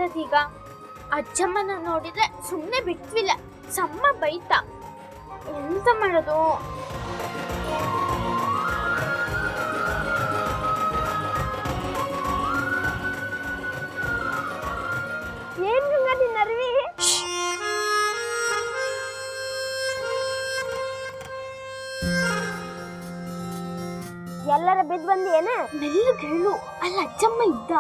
ಮಾಡೋದೀಗ? ಅಜ್ಜಮ್ಮನ ನೋಡಿದ್ರೆ ಸುಮ್ಮನೆ ಬಿಟ್ವಿಲ್ಲ, ಸಮ್ಮ ಬೈತಾ. ಎಂತ ಮಾಡೋದು? ಏನ್ ಗಂಗಾ ನಿನ್ನ ಅರಿವಿ? ಎಲ್ಲರ ಬಿದ್ದು ಬಂದಿ ಏನ? ಮೆಲ್ಲಗೆ ಹೇಳು, ಅಲ್ಲಿ ಅಜ್ಜಮ್ಮ ಇದ್ದ.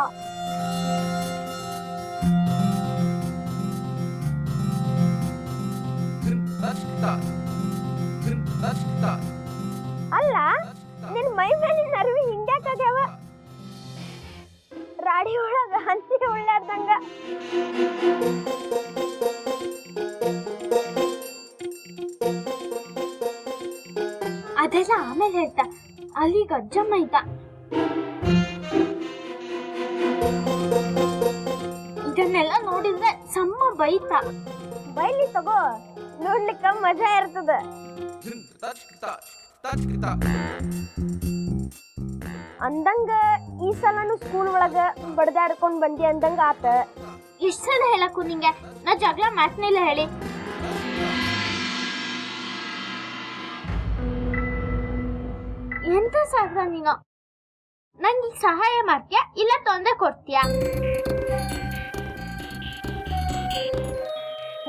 ಅಲ್ಲ, ನಿನ್ ಮೈ ಮೇಲಿನ ಅರಿವಿ ಹಿಂಗ್ಯಾಕಾಗ್ಯಾವ? ರಾಡಿ ಒಳಗ ಹಂಸಿ ಉಳ್ಳಾರ್ದಂಗ. ಅದೆಲ್ಲ ಆಮೇಲೆ ಹೇಳ್ತಾ, ಅಲ್ಲಿಗ ಅಜ್ಜಮ್ಮ ಇದ್ದ. ಇದನ್ನೆಲ್ಲ ನೋಡಿದ್ರೆ ಸಮ್ಮ ಬೈತಾ. ಬೈಲಿ ತಗೋ, ನೋಡ್ಲಿಕ್ಕ ಮಜಾ ಇರ್ತದ. ಅಂದಂಗ ಈ ಸಲನು ಸ್ಕೂಲ್ ಒಳಗ ಬಡದಾಡ್ಕೊಂಡ್ ಬಂದಿ ಅಂದಂಗ ಆತ. ಇಷ್ಟ ಸಲ ಹೇಳಕ್ಕು ನಿಂಗೆ, ನಾ ಜಗಳ ಮಾಡ್ತೀನಿಲ್ಲ ಹೇಳಿ. ಎಂತ ಸಾಗ್ರ ನೀನು? ನಂಗೆ ಸಹಾಯ ಮಾಡ್ತೀಯಾ ಇಲ್ಲ ತೊಂದರೆ ಕೊಡ್ತೀಯಾ?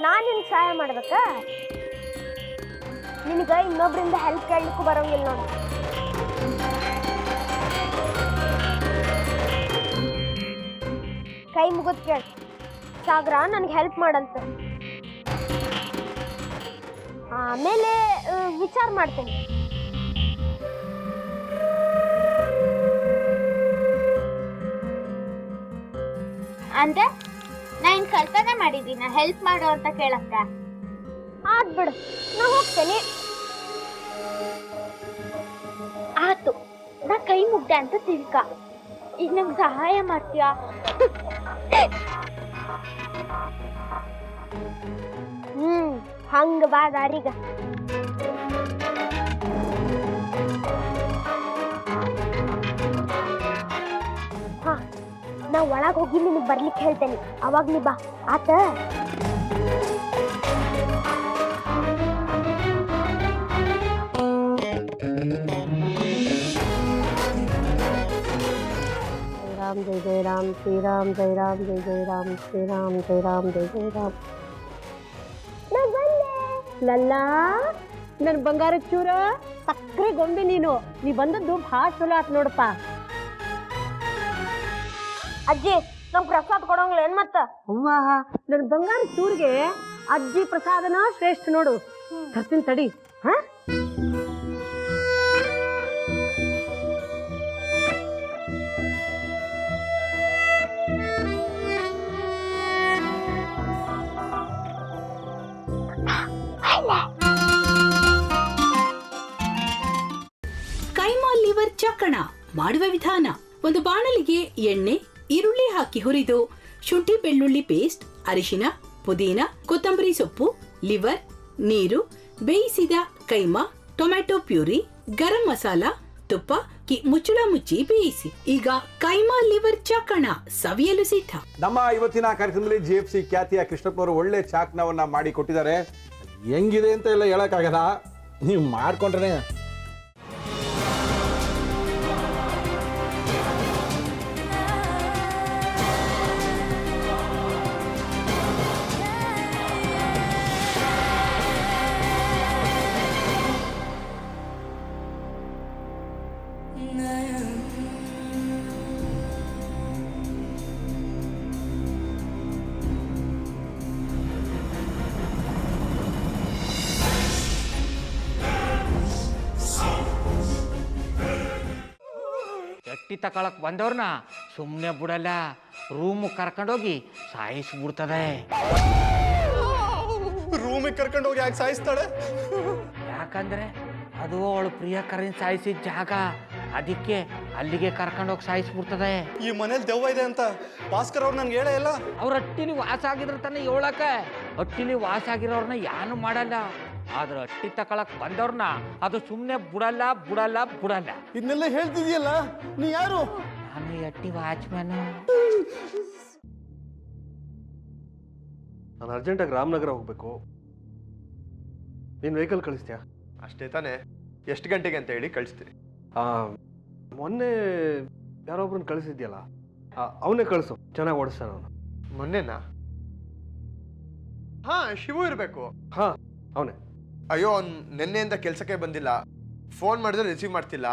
ನಾನ್ ನಿನ್ ಸಹಾಯ ಮಾಡ್ಬೇಕ? ನಿನಗ ಇನ್ನೊಬ್ರಿಂದ ಹೆಲ್ಪ್ ಕೇಳಲಿಕ್ಕೂ ಬರೋಂಗಿಲ್ಲ ನೋಡು. ಕೈ ಮುಗಿದ್ ಕೇಳ, ಸಾಗರ ನನ್ಗೆ ಹೆಲ್ಪ್ ಮಾಡಂತ. ಆಮೇಲೆ ವಿಚಾರ ಮಾಡ್ತೇನೆ. ಅಂದ್ರೆ ನಾ ಇನ್ ಕಲ್ಪನೆ ಮಾಡಿದೀನ ಹೆಲ್ಪ್ ಮಾಡೋ ಅಂತ ಕೇಳಕ್ಕ? ಆತ್ ಬಿಡು, ನಾ ಹೋಗ್ತೇನೆ. ಆತು, ನಾ ಕೈ ಮುಗ್ದೆ ಅಂತ ತಿಳ್ಕ. ಈಗ ನಂಗೆ ಸಹಾಯ ಮಾಡ್ತೀಯಾ? ಹಂಗ ಬಾ ದಾರಿಗ. ಹಾ, ನಾ ಒಳಗ್ ಹೋಗಿ ನಿನಗ್ ಬರ್ಲಿಕ್ಕೆ ಹೇಳ್ತೇನೆ, ಅವಾಗ ನೀ ಬಾ. ಆತ? राम जय जय राम, श्री राम जय राम जय जय राम, श्री राम जय राम जय जय राम. ಲಲ್ಲಾ, ನನ್ ಬಂಗಾರ ಚೂರ ಸಕ್ರೆ ಗೊಂಬೆ ನೀನು. ನೀ ಬಂದದ್ದು ಭಾಳ ಚಲೋ ಆತ್ ನೋಡಪ್ಪ. ಅಜ್ಜಿ, ನಮ್ ಪ್ರಸಾದ್ ಕೊಡೋಂಗಿಲ್ಲ ಏನ್ ಮತ್ತ? ಅವ್ವ, ನನ್ ಬಂಗಾರ ಚೂರ್ಗೆ ಅಜ್ಜಿ ಪ್ರಸಾದನ ಶ್ರೇಷ್ಠ ನೋಡು. ತರ್ತೀನಿ ತಡಿ. ಹಾ, ಕೈಮಾ ಲಿವರ್ ಚಕ್ಕಣ ಮಾಡುವ ವಿಧಾನ: ಒಂದು ಬಾಣಲಿಗೆ ಎಣ್ಣೆ, ಈರುಳ್ಳಿ ಹಾಕಿ ಹುರಿದು ಶುಂಠಿ ಬೆಳ್ಳುಳ್ಳಿ ಪೇಸ್ಟ್, ಅರಿಶಿನ, ಪುದೀನ, ಕೊತ್ತಂಬರಿ ಸೊಪ್ಪು, ಲಿವರ್, ನೀರು, ಬೇಯಿಸಿದ ಕೈಮಾ, ಟೊಮ್ಯಾಟೊ ಪ್ಯೂರಿ, ಗರಂ ಮಸಾಲ, ತುಪ್ಪ ಮುಚ್ಚಳ ಮುಚ್ಚಿ ಬೇಯಿಸಿ. ಈಗ ಕೈಮಾ ಲಿವರ್ ಚಕ್ಕಣ ಸವಿಯಲು ಸಿದ್ಧ. ನಮ್ಮ ಇವತ್ತಿನ ಕಾರ್ಯಕ್ರಮದಲ್ಲಿ GFC ಖ್ಯಾತಿಯ ಕೃಷ್ಣಪ್ಪ ಅವರು ಒಳ್ಳೆ ಚಾಕ್ನವನ್ನ ಮಾಡಿ ಕೊಟ್ಟಿದ್ದಾರೆ. ಹೆಂಗಿದೆ ಅಂತ ಎಲ್ಲ ಹೇಳಕ್ಕಾಗಲ್ಲ, ನೀವು ಮಾಡ್ಕೊಂಡ್ರೆ. ಎಟ್ಟಿ ತಕೊಳಕ್ ಬಂದವ್ರನ್ನ ಸುಮ್ಮನೆ ಬಿಡಲ್ಲ, ರೂಮ್ ಕರ್ಕೊಂಡೋಗಿ ಸಾಯಿಸ್ಬಿಡ್ತದೆ. ರೂಮಿಗೆ ಕರ್ಕೊಂಡೋಗಿ ಯಾಕೆ ಸಾಯಿಸ್ತಾಳೆ? ಯಾಕಂದ್ರೆ ಅದು ಅವಳು ಪ್ರಿಯಕರನ್ ಸಾಯಿಸಿದ ಜಾಗ, ಅದಕ್ಕೆ ಅಲ್ಲಿಗೆ ಕರ್ಕೊಂಡೋಗಿ ಸಾಯಿಸ್ಬಿಡ್ತದೆ. ಈ ಮನೇಲಿ ದೆವ್ವ ಇದೆ ಅಂತ ಭಾಸ್ಕರ್ ಅವ್ರು ನನ್ಗೆ ಹೇಳೇ ಇಲ್ಲ. ಅವ್ರ ಹಟ್ಟಿಲಿ ವಾಸ ಆಗಿದ್ರೆ ತಾನೆ ಹೇಳಕ. ಹಟ್ಟಿಲಿ ವಾಸ ಆಗಿರೋರ್ನ ಯಾನು ಮಾಡಲ್ಲ, ಆದ್ರೆ ಹಟ್ಟಿ ತಕೊಳಕ್ ಬಂದವ್ರನ್ನ ಅದು ಸುಮ್ಮನೆ ಬಿಡಲ್ಲ ಬಿಡಲ್ಲ ಬಿಡಲ್ಲ. ಇದನ್ನೆಲ್ಲ ಹೇಳ್ತಿದ್ಯಲ್ಲ, ನೀ ಯಾರು? ನಾನು ಹಟ್ಟಿ ವಾಚ್ಮ್ಯಾನು. ನಾನು ಅರ್ಜೆಂಟಾಗಿ ರಾಮನಗರ ಹೋಗ್ಬೇಕು. ನೀನು ವೆಹಿಕಲ್ ಕಳಿಸ್ತೀಯಾ? ಅಷ್ಟೇ ತಾನೇ, ಎಷ್ಟು ಗಂಟೆಗೆ ಅಂತ ಹೇಳಿ ಕಳಿಸ್ತೀನಿ. ಮೊನ್ನೆ ಯಾರೊಬ್ರನ್ನ ಕಳಿಸಿದ್ಯಲ್ಲ, ಅವನೇ ಕಳಿಸು, ಚೆನ್ನಾಗಿ ಓಡಿಸ್ತಾನೆ ಅವನು. ಮೊನ್ನೆನಾ? ಹಾ, ಶಿವು ಇರಬೇಕು. ಹಾಂ, ಅವನೇ. ಅಯ್ಯೋ, ಅವ್ನು ನಿನ್ನೆಯಿಂದ ಕೆಲಸಕ್ಕೆ ಬಂದಿಲ್ಲ. ಫೋನ್ ಮಾಡಿದ್ರೆ ರಿಸೀವ್ ಮಾಡ್ತಿಲ್ಲ.